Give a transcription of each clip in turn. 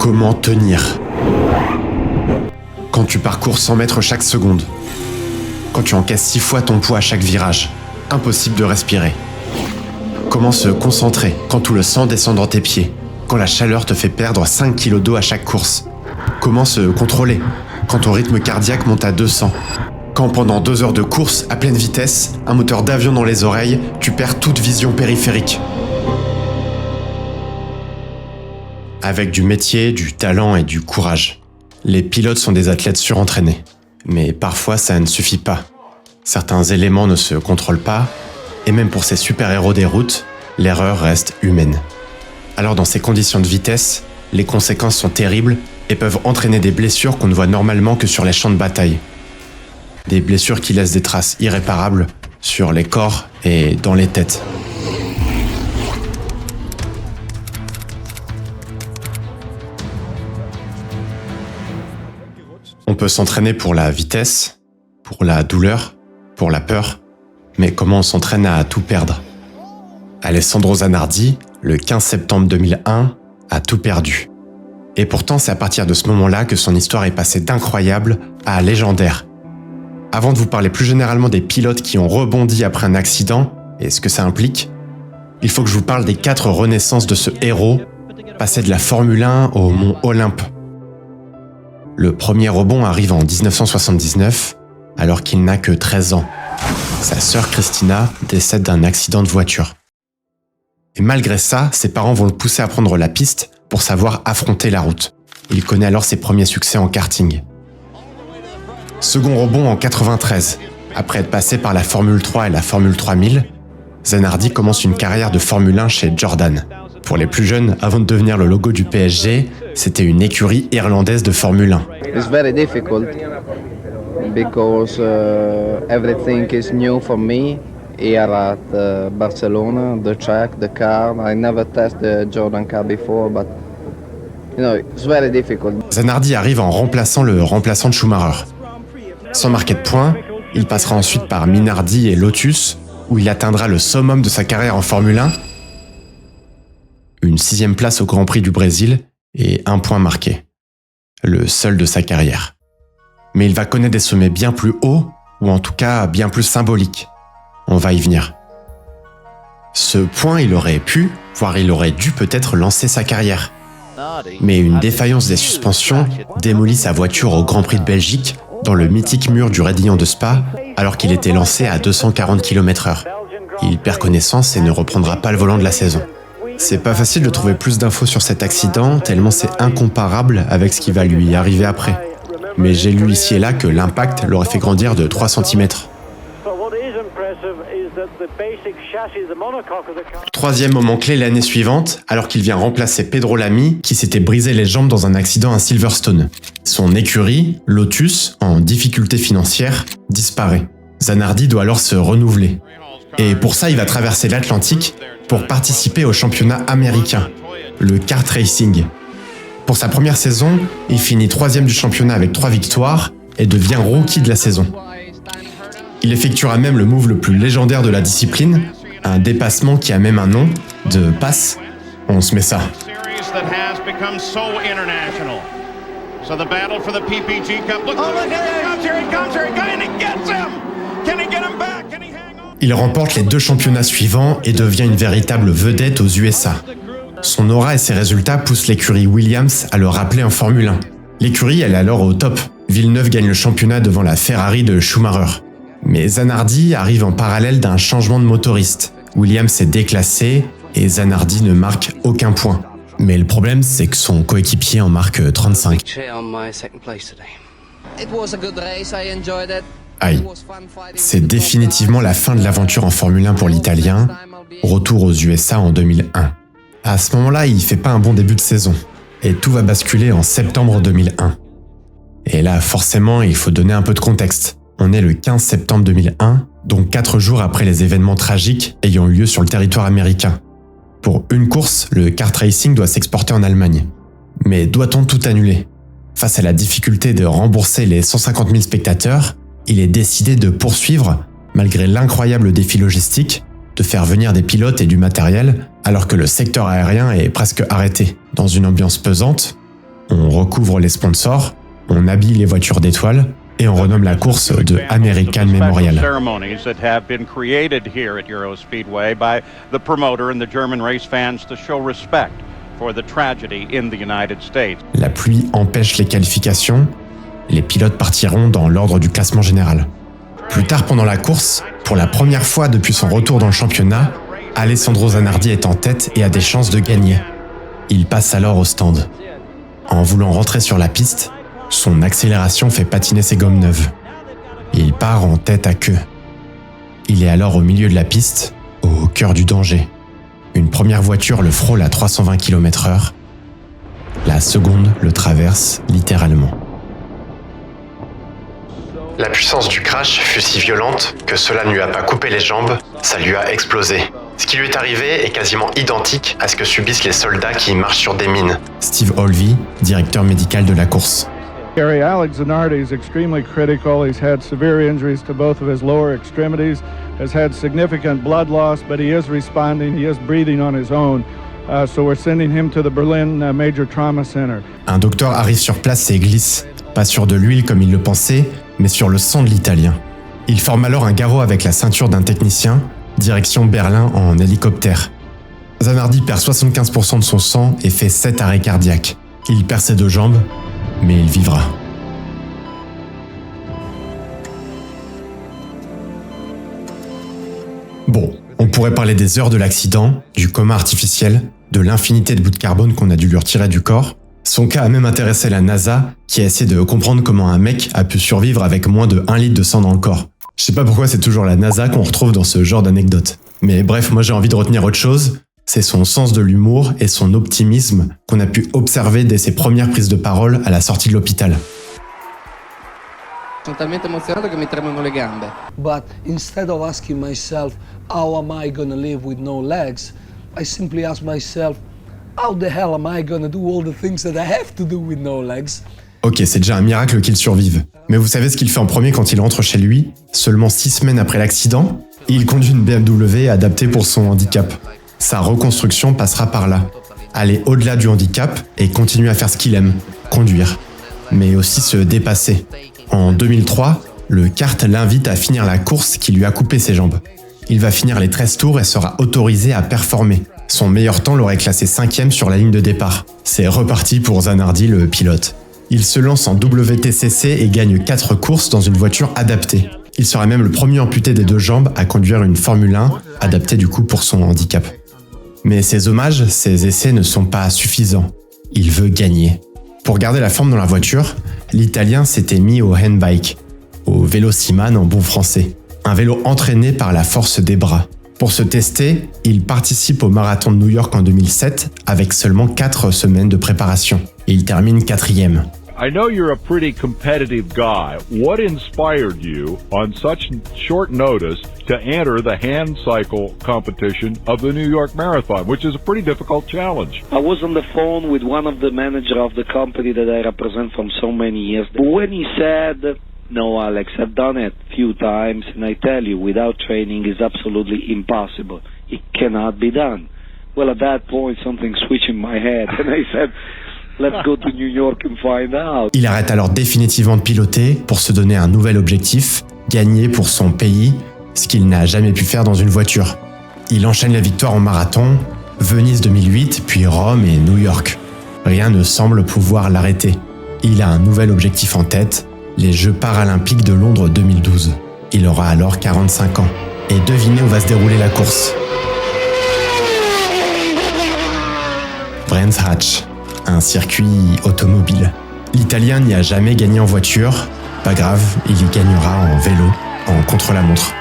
Comment tenir? Quand tu parcours 100 mètres chaque seconde, quand tu encaisses 6 fois ton poids à chaque virage, impossible de respirer. Comment se concentrer quand tout le sang descend dans tes pieds, quand la chaleur te fait perdre 5 kilos d'eau à chaque course? Comment se contrôler quand ton rythme cardiaque monte à 200? Quand pendant 2 heures de course à pleine vitesse, un moteur d'avion dans les oreilles, tu perds toute vision périphérique. Avec du métier, du talent et du courage. Les pilotes sont des athlètes surentraînés. Mais parfois, ça ne suffit pas. Certains éléments ne se contrôlent pas, et même pour ces super-héros des routes, l'erreur reste humaine. Alors dans ces conditions de vitesse, les conséquences sont terribles et peuvent entraîner des blessures qu'on ne voit normalement que sur les champs de bataille. Des blessures qui laissent des traces irréparables sur les corps et dans les têtes. On peut s'entraîner pour la vitesse, pour la douleur, pour la peur, mais comment on s'entraîne à tout perdre? Alessandro Zanardi, le 15 septembre 2001, a tout perdu. Et pourtant, c'est à partir de ce moment-là que son histoire est passée d'incroyable à légendaire. Avant de vous parler plus généralement des pilotes qui ont rebondi après un accident, et ce que ça implique, il faut que je vous parle des 4 renaissances de ce héros, passé de la Formule 1 au mont Olympe. Le premier rebond arrive en 1979, alors qu'il n'a que 13 ans. Sa sœur Christina décède d'un accident de voiture. Et malgré ça, ses parents vont le pousser à prendre la piste pour savoir affronter la route. Il connaît alors ses premiers succès en karting. Second rebond en 93. Après être passé par la Formule 3 et la Formule 3000, Zanardi commence une carrière de Formule 1 chez Jordan. Pour les plus jeunes, avant de devenir le logo du PSG, c'était une écurie irlandaise de Formule 1. It's very difficult because everything is new for me here at Barcelona, the track, the car. I never tested the Jordan car before, but it's very difficult. Zanardi arrive en remplaçant le remplaçant de Schumacher. Sans marquer de points, il passera ensuite par Minardi et Lotus, où il atteindra le summum de sa carrière en Formule 1. Une 6e place au Grand Prix du Brésil et 1 point marqué. Le seul de sa carrière. Mais il va connaître des sommets bien plus hauts, ou en tout cas bien plus symboliques. On va y venir. Ce point, il aurait pu, voire il aurait dû peut-être lancer sa carrière. Mais une défaillance des suspensions démolit sa voiture au Grand Prix de Belgique, dans le mythique mur du Raidillon de Spa, alors qu'il était lancé à 240 km/h. Il perd connaissance et ne reprendra pas le volant de la saison. C'est pas facile de trouver plus d'infos sur cet accident, tellement c'est incomparable avec ce qui va lui arriver après. Mais j'ai lu ici et là que l'impact l'aurait fait grandir de 3 cm. Troisième moment clé l'année suivante, alors qu'il vient remplacer Pedro Lamy, qui s'était brisé les jambes dans un accident à Silverstone. Son écurie, Lotus, en difficulté financière, disparaît. Zanardi doit alors se renouveler. Et pour ça, il va traverser l'Atlantique pour participer au championnat américain, le kart racing. Pour sa première saison, il finit 3e du championnat avec 3 victoires et devient rookie de la saison. Il effectuera même le move le plus légendaire de la discipline, un dépassement qui a même un nom, de passe. On se met ça. Il remporte les 2 championnats suivants et devient une véritable vedette aux USA. Son aura et ses résultats poussent l'écurie Williams à le rappeler en Formule 1. L'écurie, elle est alors au top. Villeneuve gagne le championnat devant la Ferrari de Schumacher. Mais Zanardi arrive en parallèle d'un changement de motoriste. Williams est déclassé et Zanardi ne marque aucun point. Mais le problème, c'est que son coéquipier en marque 35. Aïe. C'est définitivement la fin de l'aventure en Formule 1 pour l'Italien. Retour aux USA en 2001. À ce moment-là, il fait pas un bon début de saison. Et tout va basculer en septembre 2001. Et là, forcément, il faut donner un peu de contexte. On est le 15 septembre 2001, donc 4 jours après les événements tragiques ayant eu lieu sur le territoire américain. Pour une course, le kart racing doit s'exporter en Allemagne. Mais doit-on tout annuler? Face à la difficulté de rembourser les 150 000 spectateurs, il est décidé de poursuivre, malgré l'incroyable défi logistique, de faire venir des pilotes et du matériel, alors que le secteur aérien est presque arrêté. Dans une ambiance pesante, On recouvre les sponsors, on habille les voitures d'étoiles et on renomme la course de American Memorial. La pluie empêche les qualifications, les pilotes partiront dans l'ordre du classement général. Plus tard pendant la course, pour la première fois depuis son retour dans le championnat, Alessandro Zanardi est en tête et a des chances de gagner. Il passe alors au stand. En voulant rentrer sur la piste, son accélération fait patiner ses gommes neuves. Il part en tête à queue. Il est alors au milieu de la piste, au cœur du danger. Une première voiture le frôle à 320 km/h. La seconde le traverse littéralement. La puissance du crash fut si violente que cela ne lui a pas coupé les jambes, ça lui a explosé. Ce qui lui est arrivé est quasiment identique à ce que subissent les soldats qui marchent sur des mines. Steve Olvey, directeur médical de la course. Alex Zanardi is extremely critical. He's had severe injuries to both of his lower extremities, has had significant blood loss, but he is responding, he is breathing on his own. So we're sending him to the Berlin Major Trauma Center. Un docteur arrive sur place et glisse, pas sur de l'huile comme il le pensait, mais sur le sang de l'Italien. Il forme alors un garrot avec la ceinture d'un technicien, direction Berlin en hélicoptère. Zanardi perd 75% de son sang et fait 7 arrêts cardiaques. Il perd ses 2 jambes, mais il vivra. Bon, on pourrait parler des heures de l'accident, du coma artificiel, de l'infinité de bouts de carbone qu'on a dû lui retirer du corps. Son cas a même intéressé la NASA, qui a essayé de comprendre comment un mec a pu survivre avec moins de 1 litre de sang dans le corps. Je sais pas pourquoi c'est toujours la NASA qu'on retrouve dans ce genre d'anecdote. Mais bref, moi j'ai envie de retenir autre chose, c'est son sens de l'humour et son optimisme qu'on a pu observer dès ses premières prises de parole à la sortie de l'hôpital. Sono talmente emozionato che mi tremano le gambe. But instead of asking myself, how am I gonna live with no legs, I simply ask myself, how the hell am I gonna do all the things that I have to do with no legs? Ok, c'est déjà un miracle qu'il survive. Mais vous savez ce qu'il fait en premier quand il rentre chez lui, seulement 6 semaines après l'accident? Il conduit une BMW adaptée pour son handicap. Sa reconstruction passera par là. Aller au-delà du handicap et continuer à faire ce qu'il aime, conduire. Mais aussi se dépasser. En 2003, le kart l'invite à finir la course qui lui a coupé ses jambes. Il va finir les 13 tours et sera autorisé à performer. Son meilleur temps l'aurait classé 5e sur la ligne de départ. C'est reparti pour Zanardi, le pilote. Il se lance en WTCC et gagne 4 courses dans une voiture adaptée. Il sera même le premier amputé des 2 jambes à conduire une Formule 1, adaptée du coup pour son handicap. Mais ces hommages, ces essais ne sont pas suffisants. Il veut gagner. Pour garder la forme dans la voiture, l'Italien s'était mis au handbike, au Velociman en bon français, un vélo entraîné par la force des bras. Pour se tester, il participe au marathon de New York en 2007 avec seulement 4 semaines de préparation. Et il termine 4e. I know you're a pretty competitive guy. What inspired you on such short notice to enter the hand cycle competition of the New York Marathon, which is a pretty difficult challenge? I was on the phone with one of the managers of the company that I represent from so many years. But when he said, "No, Alex, I've done it a few times, and I tell you, without training is absolutely impossible. It cannot be done." Well, at that point, something switched in my head, and I said, "Let's go to New York and find out." Il arrête alors définitivement de piloter pour se donner un nouvel objectif, gagner pour son pays, ce qu'il n'a jamais pu faire dans une voiture. Il enchaîne la victoire en marathon, Venise 2008, puis Rome et New York. Rien ne semble pouvoir l'arrêter. Il a un nouvel objectif en tête, les Jeux paralympiques de Londres 2012. Il aura alors 45 ans. Et devinez où va se dérouler la course. Brands Hatch, un circuit automobile. L'Italien n'y a jamais gagné en voiture. Pas grave, il y gagnera en vélo, en contre-la-montre.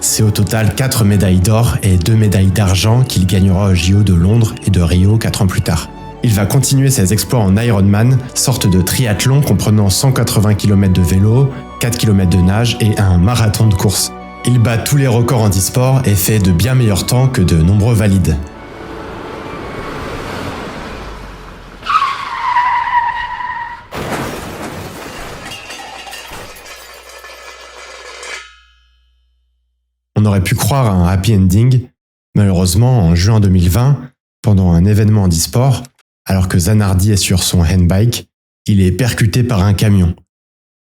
C'est au total 4 médailles d'or et 2 médailles d'argent qu'il gagnera aux JO de Londres et de Rio 4 ans plus tard. Il va continuer ses exploits en Ironman, sorte de triathlon comprenant 180 km de vélo, 4 km de nage et un marathon de course. Il bat tous les records en e-sport et fait de bien meilleurs temps que de nombreux valides. On aurait pu croire à un happy ending. Malheureusement, en juin 2020, pendant un événement en e-sport, Alors que Zanardi est sur son handbike, il est percuté par un camion.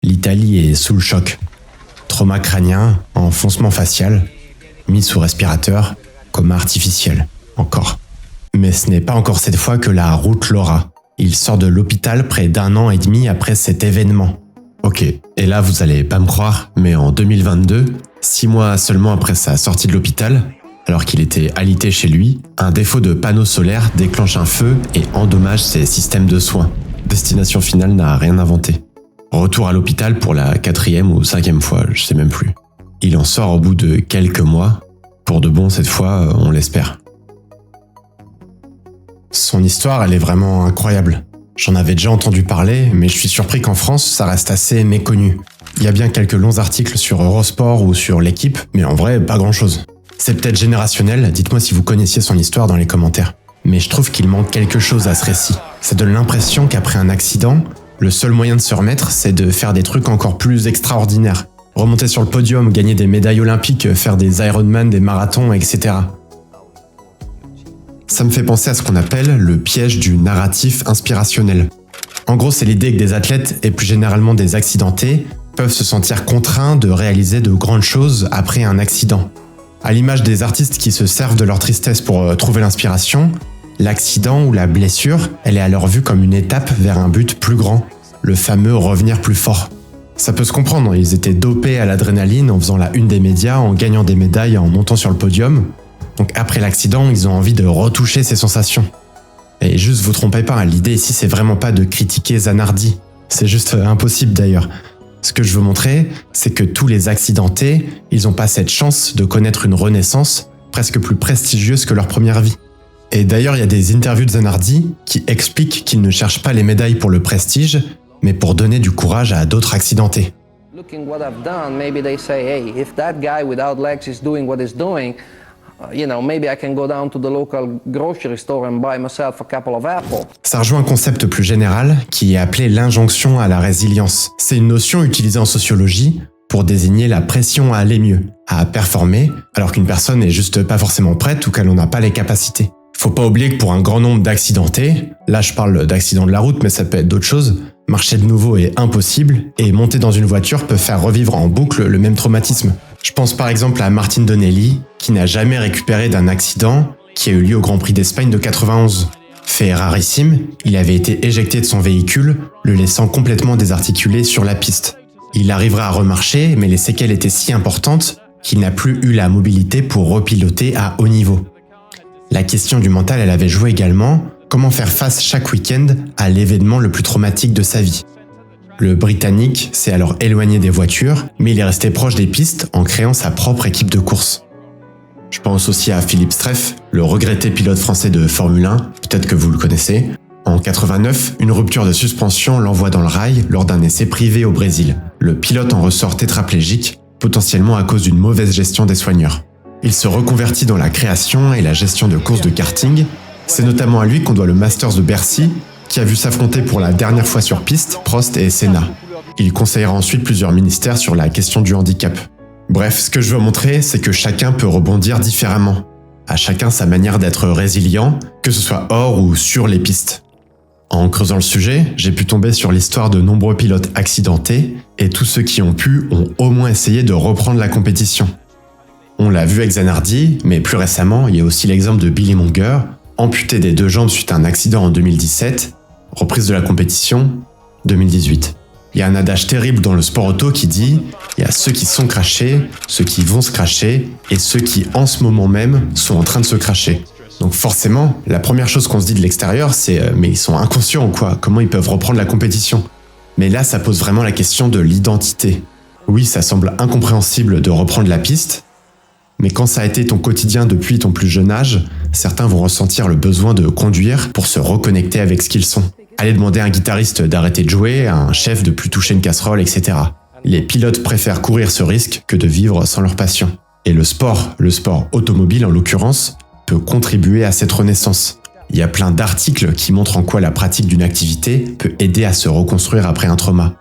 L'Italie est sous le choc. Trauma crânien, enfoncement facial, mis sous respirateur, coma artificiel, encore. Mais ce n'est pas encore cette fois que la route l'aura. Il sort de l'hôpital près d'1 an et demi après cet événement. Ok, et là vous allez pas me croire, mais en 2022, 6 mois seulement après sa sortie de l'hôpital, alors qu'il était alité chez lui, un défaut de panneau solaire déclenche un feu et endommage ses systèmes de soins. Destination finale n'a rien inventé. Retour à l'hôpital pour la 4e ou 5e fois, je sais même plus. Il en sort au bout de quelques mois, pour de bon cette fois, on l'espère. Son histoire, elle est vraiment incroyable. J'en avais déjà entendu parler, mais je suis surpris qu'en France, ça reste assez méconnu. Il y a bien quelques longs articles sur Eurosport ou sur l'équipe, mais en vrai, pas grand-chose. C'est peut-être générationnel, dites-moi si vous connaissiez son histoire dans les commentaires. Mais je trouve qu'il manque quelque chose à ce récit. Ça donne l'impression qu'après un accident, le seul moyen de se remettre, c'est de faire des trucs encore plus extraordinaires. Remonter sur le podium, gagner des médailles olympiques, faire des Ironman, des marathons, etc. Ça me fait penser à ce qu'on appelle le piège du narratif inspirationnel. En gros, c'est l'idée que des athlètes, et plus généralement des accidentés, peuvent se sentir contraints de réaliser de grandes choses après un accident. À l'image des artistes qui se servent de leur tristesse pour trouver l'inspiration, l'accident ou la blessure, elle est alors vue comme une étape vers un but plus grand, le fameux revenir plus fort. Ça peut se comprendre, ils étaient dopés à l'adrénaline en faisant la une des médias, en gagnant des médailles, en montant sur le podium. Donc après l'accident, ils ont envie de retoucher ces sensations. Et juste vous trompez pas, l'idée ici c'est vraiment pas de critiquer Zanardi. C'est juste impossible d'ailleurs. Ce que je veux montrer, c'est que tous les accidentés, ils n'ont pas cette chance de connaître une renaissance presque plus prestigieuse que leur première vie. Et d'ailleurs, il y a des interviews de Zanardi qui expliquent qu'il ne cherche pas les médailles pour le prestige, mais pour donner du courage à d'autres accidentés. Looking what I've done, maybe they say, hey, if that guy without legs is doing what he's doing, maybe I can go down to the local grocery store and buy myself a couple of apples. Ça rejoint un concept plus général qui est appelé l'injonction à la résilience. C'est une notion utilisée en sociologie pour désigner la pression à aller mieux, à performer, alors qu'une personne n'est juste pas forcément prête ou qu'elle n'en a pas les capacités. Faut pas oublier que pour un grand nombre d'accidentés, là je parle d'accidents de la route mais ça peut être d'autres choses, marcher de nouveau est impossible et monter dans une voiture peut faire revivre en boucle le même traumatisme. Je pense par exemple à Martin Donnelly qui n'a jamais récupéré d'un accident qui a eu lieu au Grand Prix d'Espagne de 91. Fait rarissime, il avait été éjecté de son véhicule, le laissant complètement désarticulé sur la piste. Il arrivera à remarcher mais les séquelles étaient si importantes qu'il n'a plus eu la mobilité pour repiloter à haut niveau. La question du mental, elle avait joué également comment faire face chaque week-end à l'événement le plus traumatique de sa vie. Le Britannique s'est alors éloigné des voitures, mais il est resté proche des pistes en créant sa propre équipe de course. Je pense aussi à Philippe Streff, le regretté pilote français de Formule 1, peut-être que vous le connaissez. En 89, une rupture de suspension l'envoie dans le rail lors d'un essai privé au Brésil. Le pilote en ressort tétraplégique, potentiellement à cause d'une mauvaise gestion des soigneurs. Il se reconvertit dans la création et la gestion de courses de karting. C'est notamment à lui qu'on doit le Masters de Bercy, qui a vu s'affronter pour la dernière fois sur piste Prost et Senna. Il conseillera ensuite plusieurs ministères sur la question du handicap. Bref, ce que je veux montrer, c'est que chacun peut rebondir différemment. À chacun sa manière d'être résilient, que ce soit hors ou sur les pistes. En creusant le sujet, j'ai pu tomber sur l'histoire de nombreux pilotes accidentés, et tous ceux qui ont pu ont au moins essayé de reprendre la compétition. On l'a vu avec Zanardi, mais plus récemment, il y a aussi l'exemple de Billy Monger, amputé des 2 jambes suite à un accident en 2017, reprise de la compétition, 2018. Il y a un adage terrible dans le sport auto qui dit « il y a ceux qui sont crashés, ceux qui vont se crasher, et ceux qui en ce moment même sont en train de se crasher ». Donc forcément, la première chose qu'on se dit de l'extérieur, c'est « mais ils sont inconscients ou quoi? Comment ils peuvent reprendre la compétition ?» Mais là, ça pose vraiment la question de l'identité. Oui, ça semble incompréhensible de reprendre la piste, mais quand ça a été ton quotidien depuis ton plus jeune âge, certains vont ressentir le besoin de conduire pour se reconnecter avec ce qu'ils sont. Aller demander à un guitariste d'arrêter de jouer, à un chef de plus toucher une casserole, etc. Les pilotes préfèrent courir ce risque que de vivre sans leur passion. Et le sport automobile en l'occurrence, peut contribuer à cette renaissance. Il y a plein d'articles qui montrent en quoi la pratique d'une activité peut aider à se reconstruire après un trauma.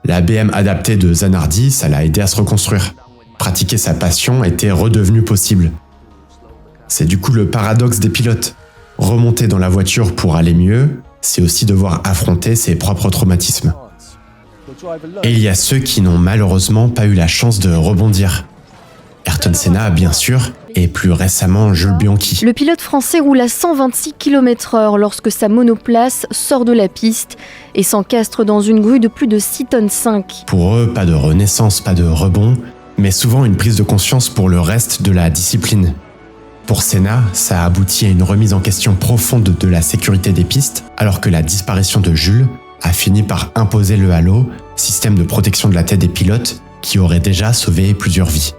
La BM adaptée de Zanardi, ça l'a aidé à se reconstruire. Pratiquer sa passion était redevenu possible. C'est du coup le paradoxe des pilotes. Remonter dans la voiture pour aller mieux, c'est aussi devoir affronter ses propres traumatismes. Et il y a ceux qui n'ont malheureusement pas eu la chance de rebondir. Ayrton Senna, bien sûr, et plus récemment Jules Bianchi. Le pilote français roule à 126 km/h lorsque sa monoplace sort de la piste et s'encastre dans une grue de plus de 6,5 tonnes. Pour eux, pas de renaissance, pas de rebond, mais souvent une prise de conscience pour le reste de la discipline. Pour Senna, ça a abouti à une remise en question profonde de la sécurité des pistes, alors que la disparition de Jules a fini par imposer le halo, système de protection de la tête des pilotes, qui aurait déjà sauvé plusieurs vies.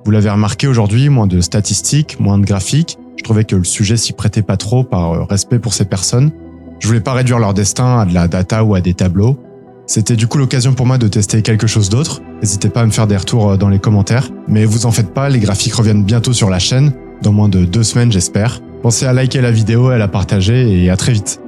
Vous l'avez remarqué aujourd'hui, moins de statistiques, moins de graphiques. Je trouvais que le sujet s'y prêtait pas trop par respect pour ces personnes. Je voulais pas réduire leur destin à de la data ou à des tableaux. C'était du coup l'occasion pour moi de tester quelque chose d'autre. N'hésitez pas à me faire des retours dans les commentaires. Mais vous en faites pas, les graphiques reviennent bientôt sur la chaîne, dans moins de 2 semaines j'espère. Pensez à liker la vidéo, à la partager et à très vite.